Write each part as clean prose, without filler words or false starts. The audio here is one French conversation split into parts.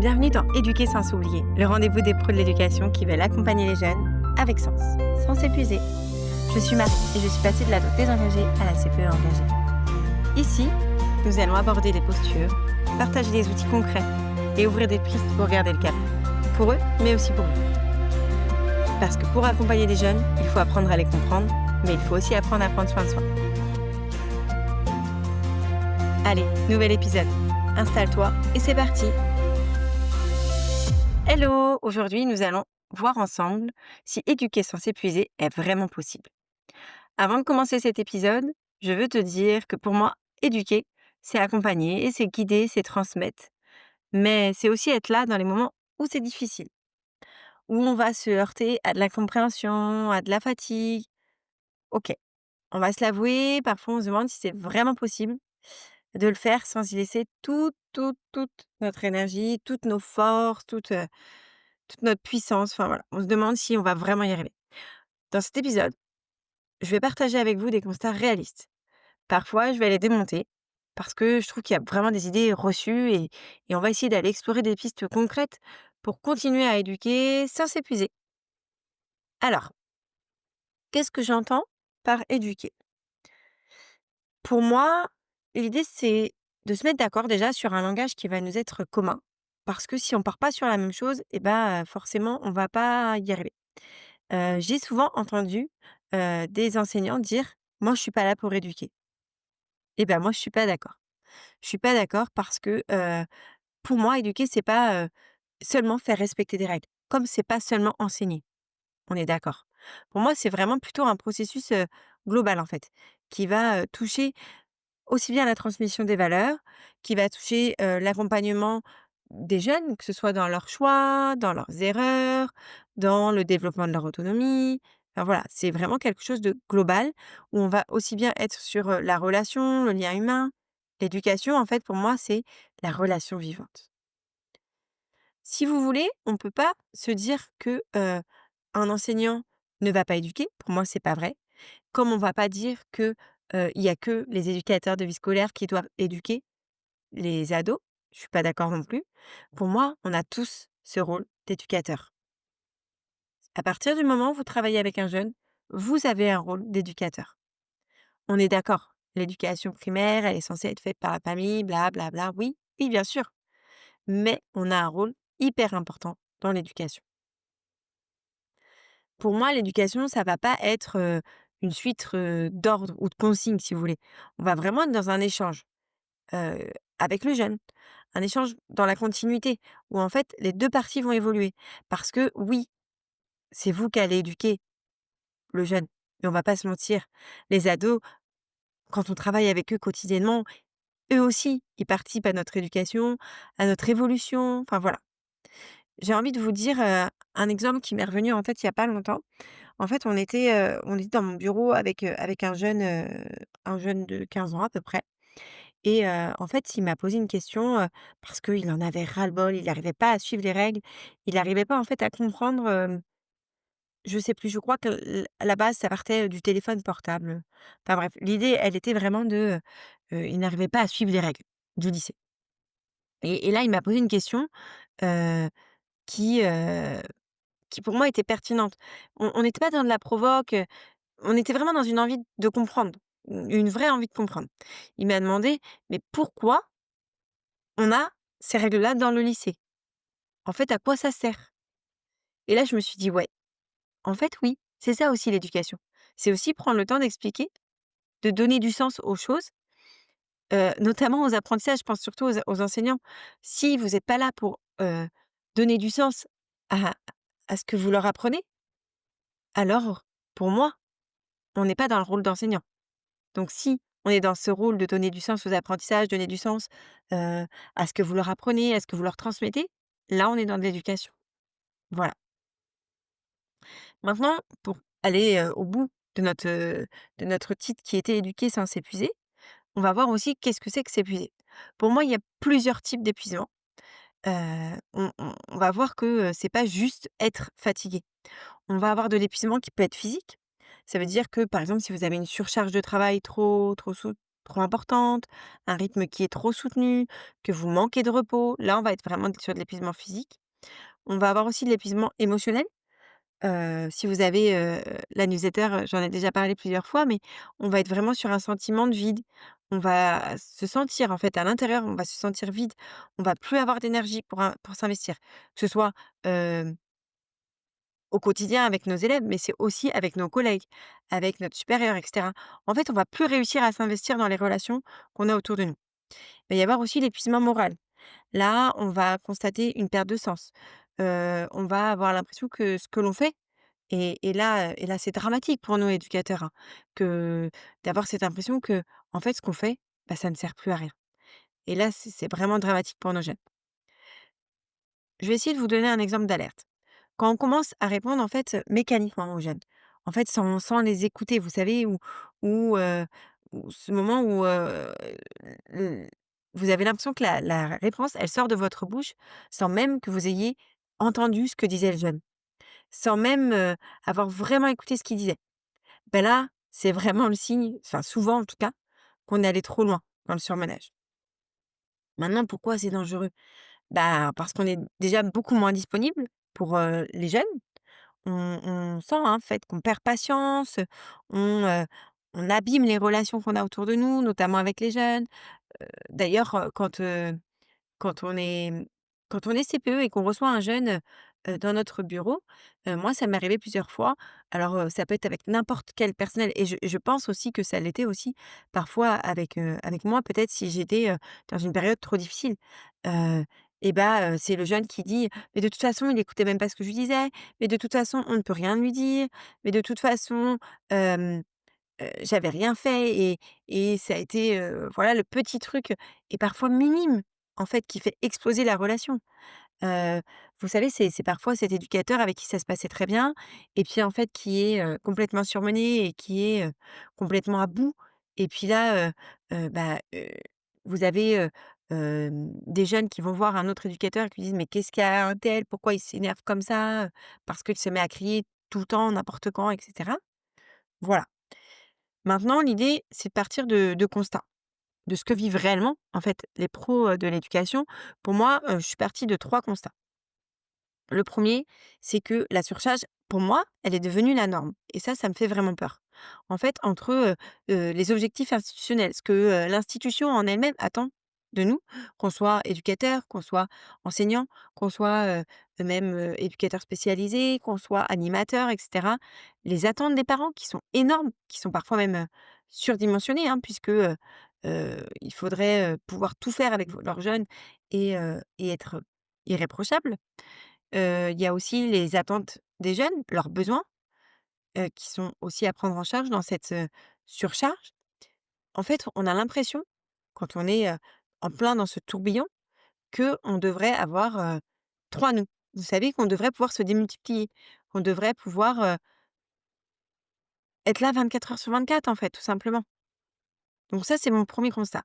Bienvenue dans Éduquer sans s'oublier, le rendez-vous des pros de l'éducation qui veulent accompagner les jeunes avec sens, sans s'épuiser. Je suis Marie et je suis passée de l'ado désengagée à la CPE engagée. Ici, nous allons aborder les postures, partager des outils concrets et ouvrir des pistes pour garder le cap. Pour eux, mais aussi pour vous. Parce que pour accompagner les jeunes, il faut apprendre à les comprendre, mais il faut aussi apprendre à prendre soin de soi. Allez, nouvel épisode. Installe-toi et c'est parti. Hello! Aujourd'hui, nous allons voir ensemble si éduquer sans s'épuiser est vraiment possible. Avant de commencer cet épisode, je veux te dire que pour moi, éduquer, c'est accompagner, c'est guider, c'est transmettre. Mais c'est aussi être là dans les moments où c'est difficile, où on va se heurter à de l'incompréhension, à de la fatigue. Ok, on va se l'avouer, parfois on se demande si c'est vraiment possible de le faire sans y laisser toute notre énergie, toutes nos forces, toute notre puissance. Enfin voilà, on se demande si on va vraiment y arriver. Dans cet épisode, je vais partager avec vous des constats réalistes. Parfois, je vais les démonter parce que je trouve qu'il y a vraiment des idées reçues et on va essayer d'aller explorer des pistes concrètes pour continuer à éduquer sans s'épuiser. Alors, qu'est-ce que j'entends par éduquer? Pour moi, l'idée, c'est de se mettre d'accord déjà sur un langage qui va nous être commun. Parce que si on part pas sur la même chose, et ben, forcément, on va pas y arriver. J'ai souvent entendu, des enseignants dire: «Moi, je suis pas là pour éduquer». Et ben, moi, je suis pas d'accord. Je suis pas d'accord parce que, pour moi, éduquer, c'est pas, seulement faire respecter des règles, comme c'est pas seulement enseigner. On est d'accord? Pour moi, c'est vraiment plutôt un processus, global, en fait, qui va, toucher aussi bien la transmission des valeurs, qui va toucher, l'accompagnement des jeunes, que ce soit dans leurs choix, dans leurs erreurs, dans le développement de leur autonomie. Enfin voilà, c'est vraiment quelque chose de global où on va aussi bien être sur, la relation, le lien humain. L'éducation, en fait, pour moi, c'est la relation vivante. Si vous voulez, on ne peut pas se dire que, un enseignant ne va pas éduquer. Pour moi, c'est pas vrai. Comme on va pas dire que, il y a que les éducateurs de vie scolaire qui doivent éduquer les ados, je suis pas d'accord non plus. Pour moi, on a tous ce rôle d'éducateur. À partir du moment où vous travaillez avec un jeune, vous avez un rôle d'éducateur. On est d'accord, l'éducation primaire, elle est censée être faite par la famille, bla bla bla, oui, oui, bien sûr, mais on a un rôle hyper important dans l'éducation. Pour moi, l'éducation, ça va pas être, une suite, d'ordres ou de consignes, si vous voulez. On va vraiment être dans un échange, heu, avec le jeune. Un échange dans la continuité, où en fait les 2 parties vont évoluer. Parce que oui, c'est vous qui allez éduquer le jeune, mais on va pas se mentir, les ados, quand on travaille avec eux quotidiennement, eux aussi, ils participent à notre éducation, à notre évolution, enfin voilà. J'ai envie de vous dire, un exemple qui m'est revenu en tête il y a pas longtemps. En fait, on était dans mon bureau avec un jeune de 15 ans à peu près et en fait, il m'a posé une question, parce qu'il en avait ras-le-bol, il n'arrivait pas à suivre les règles. Il n'arrivait pas en fait à comprendre, je sais plus, je crois que à la base, ça partait, du téléphone portable. Enfin bref, l'idée, elle était vraiment il n'arrivait pas à suivre les règles du lycée et là, il m'a posé une question, heu, qui, heu, qui pour moi était pertinente. On n'était pas dans de la provoque, on était vraiment dans une envie de comprendre, une vraie envie de comprendre. Il m'a demandé: «Mais pourquoi on a ces règles-là dans le lycée? En fait, à quoi ça sert?» Et là, je me suis dit: «Ouais, en fait, oui, c'est ça aussi l'éducation. C'est aussi prendre le temps d'expliquer, de donner du sens aux choses, notamment aux apprentissages». Je pense surtout aux enseignants. Si vous n'êtes pas là pour, donner du sens à ce que vous leur apprenez, alors pour moi, on n'est pas dans le rôle d'enseignant. Donc si on est dans ce rôle de donner du sens aux apprentissages, donner du sens, à ce que vous leur apprenez, à ce que vous leur transmettez, là, on est dans de l'éducation. Voilà. Maintenant, pour aller, au bout de notre titre qui était «Éduquer sans s'épuiser», on va voir aussi qu'est-ce que c'est que s'épuiser. Pour moi, il y a plusieurs types d'épuisement. On va voir que, c'est pas juste être fatigué. On va avoir de l'épuisement qui peut être physique. Ça veut dire que, par exemple, si vous avez une surcharge de travail trop trop importante, un rythme qui est trop soutenu, que vous manquez de repos. Là, on va être vraiment sur de l'épuisement physique. On va avoir aussi de l'épuisement émotionnel. Si vous avez, la newsletter, j'en ai déjà parlé plusieurs fois, mais on va être vraiment sur un sentiment de vide. On va se sentir, en fait, à l'intérieur, on va se sentir vide. On va plus avoir d'énergie pour s'investir. Que ce soit, hem, au quotidien avec nos élèves, mais c'est aussi avec nos collègues, avec notre supérieur et cetera. En fait, on va plus réussir à s'investir dans les relations qu'on a autour de nous. Il va y avoir aussi l'épuisement moral. Là, on va constater une perte de sens. On va avoir l'impression que ce que l'on fait et là, c'est dramatique pour nous éducateurs, hein, que d'avoir cette impression que, en fait, ce qu'on fait, bah, ça ne sert plus à rien. Et là, c'est vraiment dramatique pour nos jeunes. Je vais essayer de vous donner un exemple d'alerte. Quand on commence à répondre, en fait, mécaniquement aux jeunes, en fait, sans les écouter, vous savez, ou, ou ce moment où, l vous avez l'impression que la réponse, elle sort de votre bouche sans même que vous ayez entendu ce que disait le jeune, sans même, avoir vraiment écouté ce qu'il disait. Ben là, c'est vraiment le signe, enfin souvent en tout cas, qu'on est allé trop loin dans le surmenage. Maintenant, pourquoi c'est dangereux? Bah, parce qu'on est déjà beaucoup moins disponible pour, les jeunes. On sent, hein, en fait, qu'on perd patience, on, heu, on abîme les relations qu'on a autour de nous, notamment avec les jeunes. D'ailleurs, quand on est, quand on est CPE et qu'on reçoit un jeune, dans notre bureau, moi, ça m'est arrivé plusieurs fois. Alors, ça peut être avec n'importe quel personnel et je pense aussi que ça l'était aussi parfois avec moi, peut-être si j'étais, dans une période trop difficile. Heu et bah, c'est le jeune qui dit: «Mais de toute façon, il écoutait même pas ce que je lui disais. Mais de toute façon, on ne peut rien lui dire. Mais de toute façon, j'avais rien fait» et ça a été, voilà le petit truc et parfois minime, en fait, qui fait exploser la relation. Heu, vous savez, c'est parfois cet éducateur avec qui ça se passait très bien et puis, en fait, qui est, complètement surmené et qui est, complètement à bout et puis là, bah, vous avez, des jeunes qui vont voir un autre éducateur et qui lui disent: «Mais qu'est-ce qu'il y a un tel? Pourquoi il s'énerve comme ça?» Parce qu'il se met à crier tout le temps, n'importe quand et cetera. Voilà. Maintenant, l'idée, c'est de partir de constats, de ce que vivent réellement, en fait, les pros, de l'éducation. Pour moi, je suis partie de 3 constats. Le premier, c'est que la surcharge, pour moi, elle est devenue la norme et ça me fait vraiment peur. En fait, entre, les objectifs institutionnels, ce que, l'institution en elle-même attend de nous, qu'on soit éducateur, qu'on soit enseignant, qu'on soit, même, éducateur spécialisé, qu'on soit animateur et cetera. Les attentes des parents qui sont énormes, qui sont parfois même, surdimensionnées, hein, puisque, il faudrait, pouvoir tout faire avec leurs jeunes et être irréprochable. Il y a aussi les attentes des jeunes, leurs besoins, qui sont aussi à prendre en charge dans cette, surcharge. En fait, on a l'impression, quand on est, en plein dans ce tourbillon, qu'on devrait avoir, 3 nous. Vous savez qu'on devrait pouvoir se démultiplier, qu'on devrait pouvoir, être là 24 heures sur 24 en fait, tout simplement. Donc ça, c'est mon premier constat.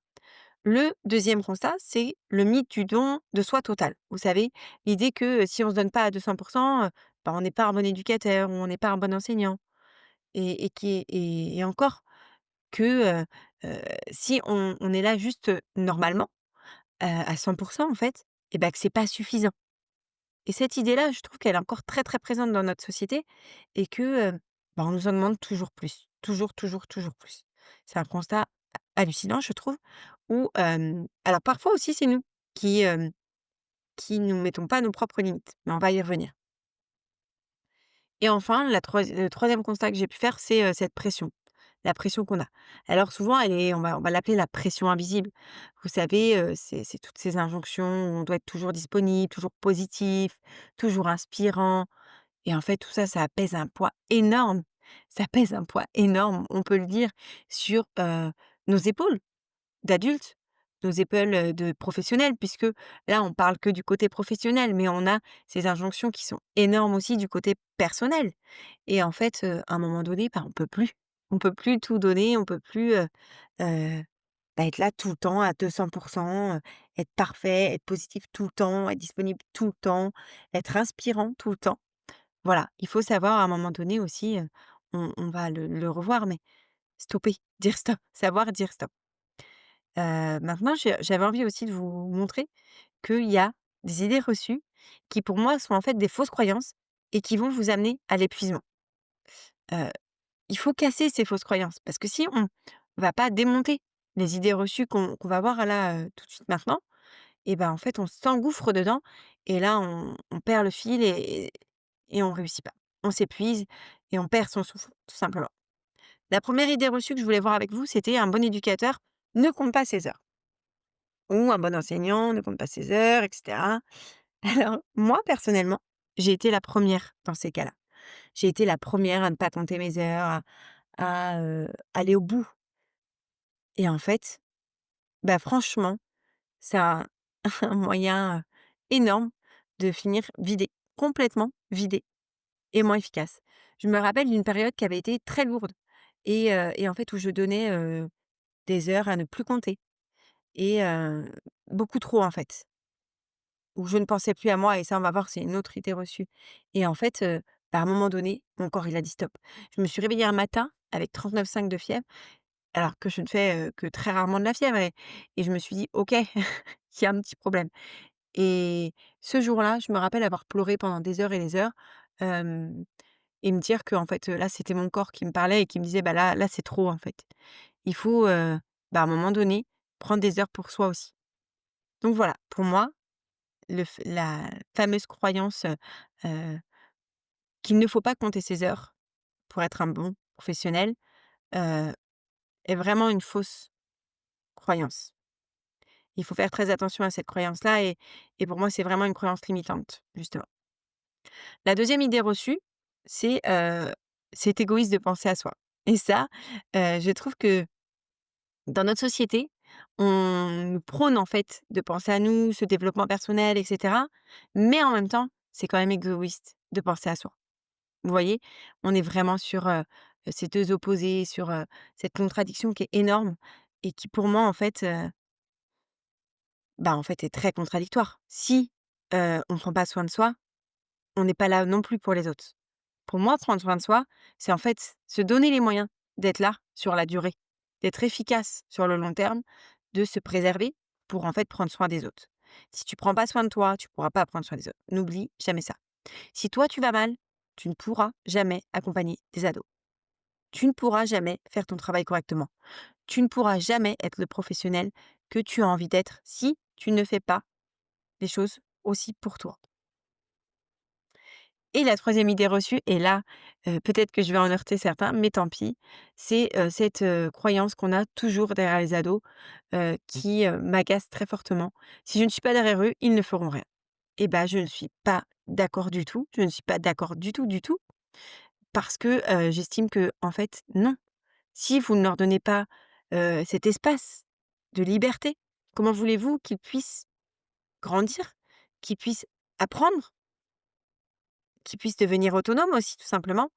Le deuxième constat, c'est le mythe du don de soi total. Vous savez, l'idée que, si on ne se donne pas à 200 bah, on n'est pas un bon éducateur ou on n'est pas un bon enseignant et encore que, si on est là juste, normalement, à 100 en fait et bah, que c'est pas suffisant et cette idée-là, je trouve qu'elle est encore très, très présente dans notre société et que, bah, on nous en demande toujours plus. Toujours, toujours, toujours plus. C'est un constat hallucinant, je trouve, où, alors parfois aussi c'est nous qui, qui nous mettons pas nos propres limites, mais on va y revenir. Et enfin, le 3e constat que j'ai pu faire, c'est, cette pression, la pression qu'on a. Alors souvent, on va l'appeler la pression invisible. Vous savez, c'est toutes ces injonctions où on doit être toujours disponible, toujours positif, toujours inspirant et en fait, tout ça, ça pèse un poids énorme. Ça pèse un poids énorme, on peut le dire, sur, nos épaules d'adultes, nos épaules, de professionnels puisque là, on parle que du côté professionnel, mais on a ces injonctions qui sont énormes aussi du côté personnel et en fait, à un moment donné, bah, on peut plus. On peut plus tout donner, on peut plus, heu, bah, être là tout le temps à 200 être parfait, être positif tout le temps, être disponible tout le temps, être inspirant tout le temps. Voilà, il faut savoir à un moment donné aussi, on va le revoir, mais stopper, dire stop, savoir dire stop. Maintenant j'avais envie aussi de vous montrer qu'il y a des idées reçues qui pour moi sont en fait des fausses croyances et qui vont vous amener à l'épuisement. Heu, il faut casser ces fausses croyances parce que si on va pas démonter les idées reçues qu'on va voir là, tout de suite maintenant, et ben, en fait, on s'engouffre dedans et là, on perd le fil et on réussit pas. On s'épuise et on perd son souffle, tout simplement. La première idée reçue que je voulais voir avec vous, c'était: un bon éducateur ne compte pas ses heures ou un bon enseignant ne compte pas ses heures, et cetera. Alors moi, personnellement, j'ai été la première dans ces cas-là. J'ai été la première à ne pas compter mes heures, à aller au bout et en fait, bah, franchement, c'est un un moyen, énorme de finir vidé, complètement vidé et moins efficace. Je me rappelle d'une période qui avait été très lourde et en fait où je donnais, des heures à ne plus compter et beaucoup trop en fait, où je ne pensais plus à moi et ça on va voir c'est une autre idée reçue et en fait, à un moment donné, mon corps il a dit: «Stop». Je me suis réveillée un matin avec 39,5 de fièvre alors que je ne fais, que très rarement de la fièvre et je me suis dit: «OK, il y a un petit problème». Et ce jour-là, je me rappelle avoir pleuré pendant des heures et des heures, hem et me dire qu'en fait, là, c'était mon corps qui me parlait et qui me disait: «Bah, là, c'est trop, en fait». Il faut, à un moment donné, prendre des heures pour soi aussi. Donc voilà, pour moi, la fameuse croyance, heu, qu'il ne faut pas compter ses heures pour être un bon professionnel, heu, est vraiment une fausse croyance. Il faut faire très attention à cette croyance-là et pour moi, c'est vraiment une croyance limitante, justement. La deuxième idée reçue, c'est, c'est égoïste de penser à soi et ça, je trouve que dans notre société, on nous prône en fait de penser à nous, ce développement personnel et cetera, mais en même temps, c'est quand même égoïste de penser à soi. Vous voyez? On est vraiment sur, ces 2 opposés, sur, cette contradiction qui est énorme et qui pour moi en fait, en fait est très contradictoire. Si, on ne prend pas soin de soi, on n'est pas là non plus pour les autres. Pour moi, prendre soin de soi, c'est en fait se donner les moyens d'être là sur la durée, d'être efficace sur le long terme, de se préserver pour en fait prendre soin des autres. Si tu prends pas soin de toi, tu pourras pas prendre soin des autres. N'oublie jamais ça. Si toi tu vas mal, tu ne pourras jamais accompagner des ados. Tu ne pourras jamais faire ton travail correctement. Tu ne pourras jamais être le professionnel que tu as envie d'être si tu ne fais pas les choses aussi pour toi. Et la troisième idée reçue et là, peut-être que je vais en heurter certains, mais tant pis, c'est, cette, croyance qu'on a toujours derrière les ados, qui, m'agace très fortement. Si je ne suis pas derrière eux, ils ne feront rien. Et bah, je ne suis pas d'accord du tout. Je ne suis pas d'accord du tout, du tout, parce que, j'estime que en fait, non. Si vous ne leur donnez pas, cet espace de liberté, comment voulez-vous qu'ils puissent grandir, qu'ils puissent apprendre? Qui puissent devenir autonomes aussi, tout simplement.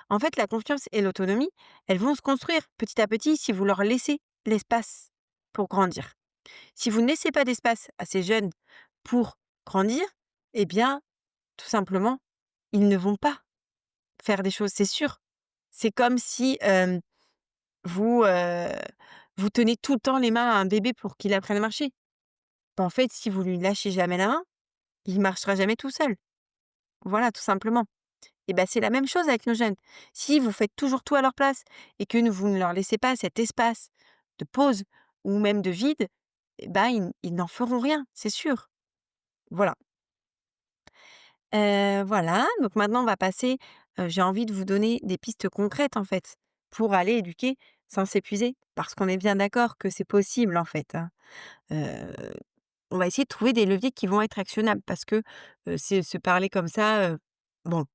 En fait, la confiance et l'autonomie, elles vont se construire petit à petit si vous leur laissez l'espace pour grandir. Si vous ne laissez pas d'espace à ces jeunes pour grandir, eh bien, tout simplement, ils ne vont pas faire des choses, c'est sûr. C'est comme si vous, vous tenez tout le temps les mains à un bébé pour qu'il apprenne à marcher. En fait, si vous lui lâchez jamais la main, il marchera jamais tout seul. Voilà, tout simplement. Et ben c'est la même chose avec nos jeunes. Si vous faites toujours tout à leur place et que vous ne leur laissez pas cet espace de pause ou même de vide, et ben ils n'en feront rien, c'est sûr. Voilà. Voilà, donc maintenant on va passer, j'ai envie de vous donner des pistes concrètes, en fait, pour aller éduquer sans s'épuiser. Parce qu'on est bien d'accord que c'est possible, en fait, hein. Heu, on va essayer de trouver des leviers qui vont être actionnables parce que, se parler comme ça, bon,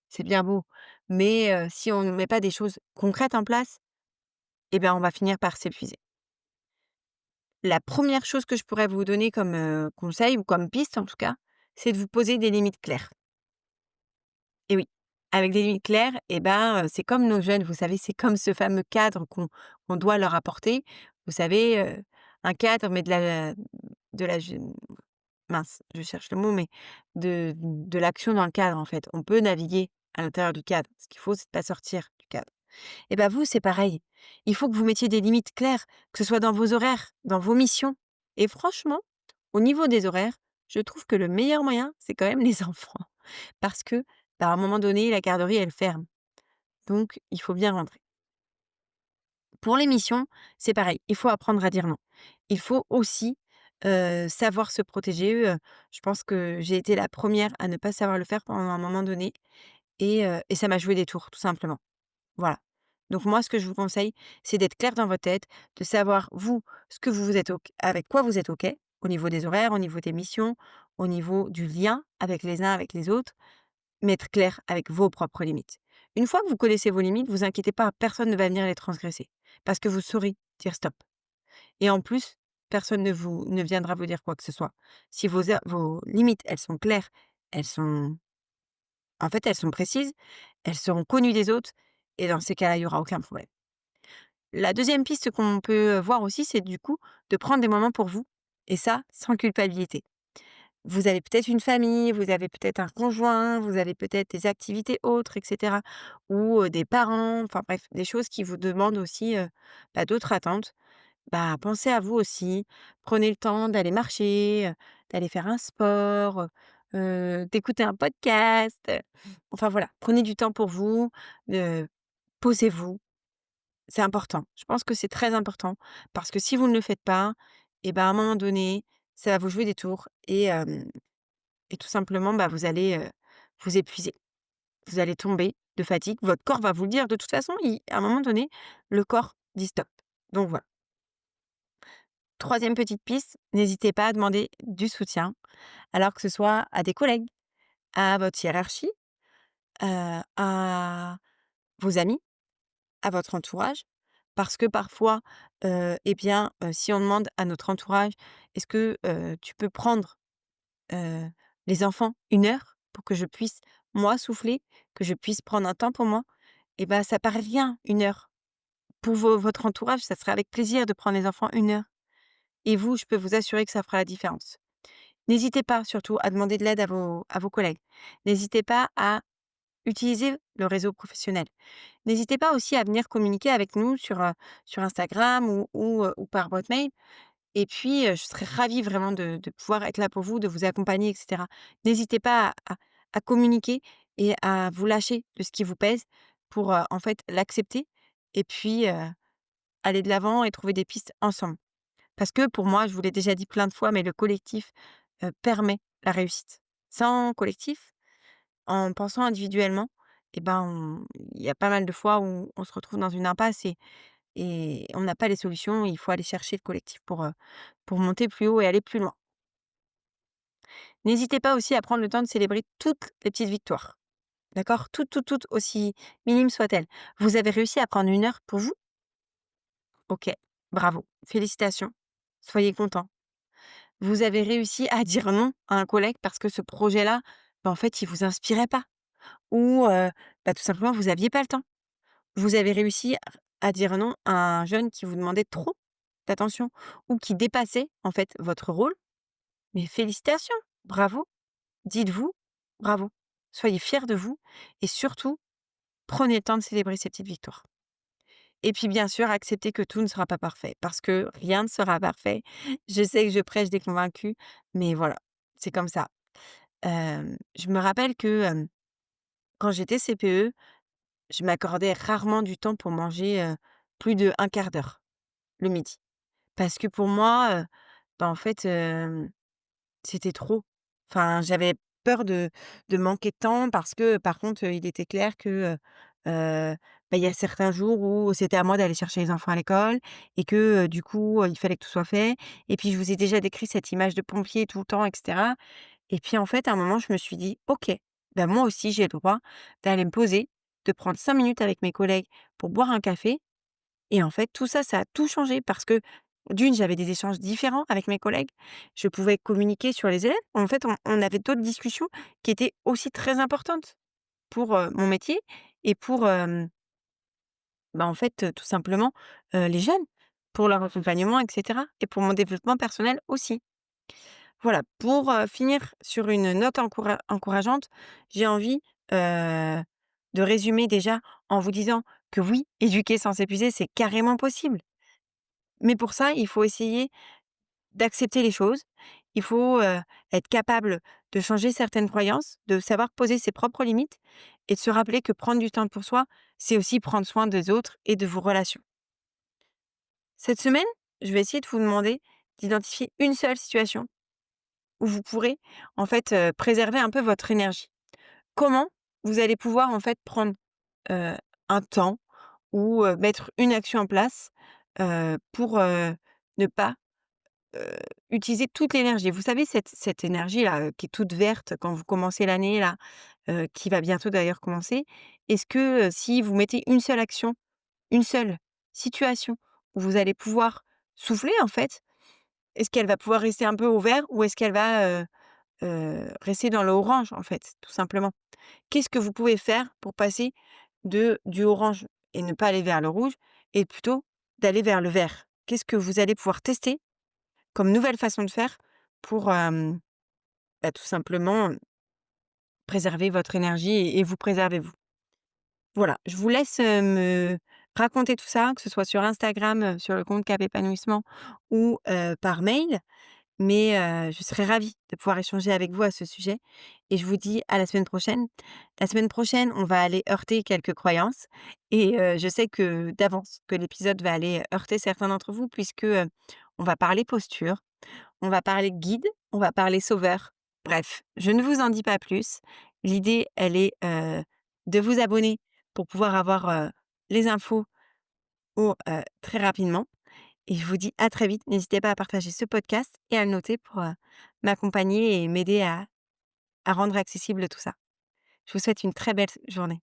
c'est bien beau, mais si on ne met pas des choses concrètes en place, eh ben, on va finir par s'épuiser. La première chose que je pourrais vous donner comme, conseil ou comme piste en tout cas, c'est de vous poser des limites claires. Et oui, avec des limites claires et ben, c'est comme nos jeunes, vous savez, c'est comme ce fameux cadre qu'on doit leur apporter. Vous savez, un cadre mais de la je mince, je cherche le mot, mais de l'action dans le cadre en fait. On peut naviguer à l'intérieur du cadre. Ce qu'il faut, c'est de pas sortir du cadre. Et ben vous, c'est pareil. Il faut que vous mettiez des limites claires, que ce soit dans vos horaires, dans vos missions. Et franchement, au niveau des horaires, je trouve que le meilleur moyen, c'est quand même les enfants. Parce que, bah, à un moment donné, la garderie, elle ferme. Donc, il faut bien rentrer. Pour les missions, c'est pareil. Il faut apprendre à dire non. Il faut aussi savoir se protéger. Je pense que j'ai été la première à ne pas savoir le faire pendant un moment donné et ça m'a joué des tours, tout simplement. Voilà. Donc moi, ce que je vous conseille, c'est d'être clair dans votre tête, de savoir, vous, ce que vous êtes OK avec quoi vous êtes OK, au niveau des horaires, au niveau des missions, au niveau du lien avec les uns, avec les autres, mais être clair avec vos propres limites. Une fois que vous connaissez vos limites, vous inquiétez pas, personne ne va venir les transgresser parce que vous saurez dire stop. Et en plus, personne ne viendra vous dire quoi que ce soit. Si vos limites, elles sont claires, elles sont elles sont précises, elles seront connues des autres et dans ces cas-là, il y aura aucun problème. La deuxième piste qu'on peut, voir aussi, c'est du coup de prendre des moments pour vous et ça, sans culpabilité. Vous avez peut-être une famille, vous avez peut-être un conjoint, vous avez peut-être des activités autres et cetera ou, des parents, enfin bref, des choses qui vous demandent aussi, bah, d'autres attentes. Bah, pensez à vous aussi. Prenez le temps d'aller marcher, d'aller faire un sport, d'écouter un podcast, enfin voilà, prenez du temps pour vous, posez-vous. C'est important. Je pense que c'est très important parce que si vous ne le faites pas et ben, à un moment donné, ça va vous jouer des tours et tout simplement, bah, vous allez, vous épuiser. Vous allez tomber de fatigue. Votre corps va vous le dire de toute façon, il à un moment donné, le corps dit stop. Donc voilà. Troisième petite piste, n'hésitez pas à demander du soutien, alors que ce soit à des collègues, à votre hiérarchie, à vos amis, à votre entourage. Parce que parfois, si on demande à notre entourage: «Est-ce que, tu peux prendre, heu, les enfants 1 heure pour que je puisse, moi, souffler, que je puisse prendre un temps pour moi?» Et ben ça paraît rien 1 heure. Pour votre entourage, ça serait avec plaisir de prendre les enfants 1 heure et vous, je peux vous assurer que ça fera la différence. N'hésitez pas surtout à demander de l'aide à vos collègues. N'hésitez pas à utiliser le réseau professionnel. N'hésitez pas aussi à venir communiquer avec nous sur Instagram ou par boîte mail et puis, je serais ravie vraiment de pouvoir être là pour vous, de vous accompagner et cetera. N'hésitez pas à communiquer et à vous lâcher de ce qui vous pèse pour, en fait, l'accepter et puis, aller de l'avant et trouver des pistes ensemble. Parce que pour moi, je vous l'ai déjà dit plein de fois, mais le collectif, permet la réussite. Sans collectif, en pensant individuellement et ben, il y a pas mal de fois où on se retrouve dans une impasse et on n'a pas les solutions. Il faut aller chercher le collectif pour monter plus haut et aller plus loin. N'hésitez pas aussi à prendre le temps de célébrer toutes les petites victoires. D'accord? Toutes, aussi minimes soient-elles. Vous avez réussi à prendre 1 heure pour vous? OK, bravo, félicitations, soyez contents. Vous avez réussi à dire non à un collègue parce que ce projet-là, bah, en fait, il vous inspirait pas ou, bah, tout simplement, vous aviez pas le temps. Vous avez réussi à dire non à un jeune qui vous demandait trop d'attention ou qui dépassait, en fait, votre rôle. Mais félicitations, bravo, dites-vous bravo. Soyez fiers de vous et surtout, prenez le temps de célébrer ces petites victoires. Et puis, bien sûr, acceptez que tout ne sera pas parfait parce que rien ne sera parfait. Je sais que je prêche des convaincus, mais voilà, c'est comme ça. Je me rappelle que, quand j'étais CPE, je m'accordais rarement du temps pour manger, plus de 1/4 d'heure, le midi. Parce que pour moi, bah, en fait, c'était trop. Enfin, j'avais peur de manquer de temps parce que, par contre, il était clair que, bah, il y a certains jours où c'était à moi d'aller chercher les enfants à l'école et que, du coup, il fallait que tout soit fait et puis je vous ai déjà décrit cette image de pompier tout le temps et cetera et puis, en fait, à un moment, je me suis dit: «OK, bah, moi aussi j'ai le droit d'aller me poser, de prendre 5 minutes avec mes collègues pour boire un café» et en fait, tout ça, ça a tout changé parce que d'une, j'avais des échanges différents avec mes collègues. Je pouvais communiquer sur les élèves. En fait, on avait d'autres discussions qui étaient aussi très importantes pour, mon métier et pour, bah, en fait, tout simplement, les jeunes, pour leur accompagnement et cetera et pour mon développement personnel aussi. Voilà, pour, finir sur une note encourageante, j'ai envie, de résumer déjà en vous disant que oui, éduquer sans s'épuiser, c'est carrément possible. Mais pour ça, il faut essayer d'accepter les choses. Il faut, être capable de changer certaines croyances, de savoir poser ses propres limites et de se rappeler que prendre du temps pour soi, c'est aussi prendre soin des autres et de vos relations. Cette semaine, je vais essayer de vous demander d'identifier une seule situation où vous pourrez, en fait, préserver un peu votre énergie. Comment vous allez pouvoir, en fait, prendre, heu, un temps ou, mettre une action en place, pour, ne pas heu, utiliser toute l'énergie. Vous savez cette énergie-là, qui est toute verte quand vous commencez l'année là, qui va bientôt d'ailleurs commencer. Est-ce que, si vous mettez une seule action, une seule situation où vous allez pouvoir souffler en fait, est-ce qu'elle va pouvoir rester un peu au vert ou est-ce qu'elle va, rester dans l'orange en fait, tout simplement? Qu'est-ce que vous pouvez faire pour passer du orange et ne pas aller vers le rouge et plutôt d'aller vers le vert? Qu'est-ce que vous allez pouvoir tester comme nouvelle façon de faire pour, tout simplement, préserver votre énergie et vous préserver vous. Voilà, je vous laisse, me raconter tout ça, que ce soit sur Instagram, sur le compte Cap Épanouissement ou, par mail, mais, je serais ravie de pouvoir échanger avec vous à ce sujet et je vous dis à la semaine prochaine. La semaine prochaine, on va aller heurter quelques croyances et je sais que d'avance que l'épisode va aller heurter certains d'entre vous puisque, on va parler posture. On va parler guide, on va parler sauveur. Bref, je ne vous en dis pas plus. L'idée, elle est, de vous abonner pour pouvoir avoir, les infos très rapidement et je vous dis à très vite. N'hésitez pas à partager ce podcast et à le noter pour, m'accompagner et m'aider à rendre accessible tout ça. Je vous souhaite une très belle journée.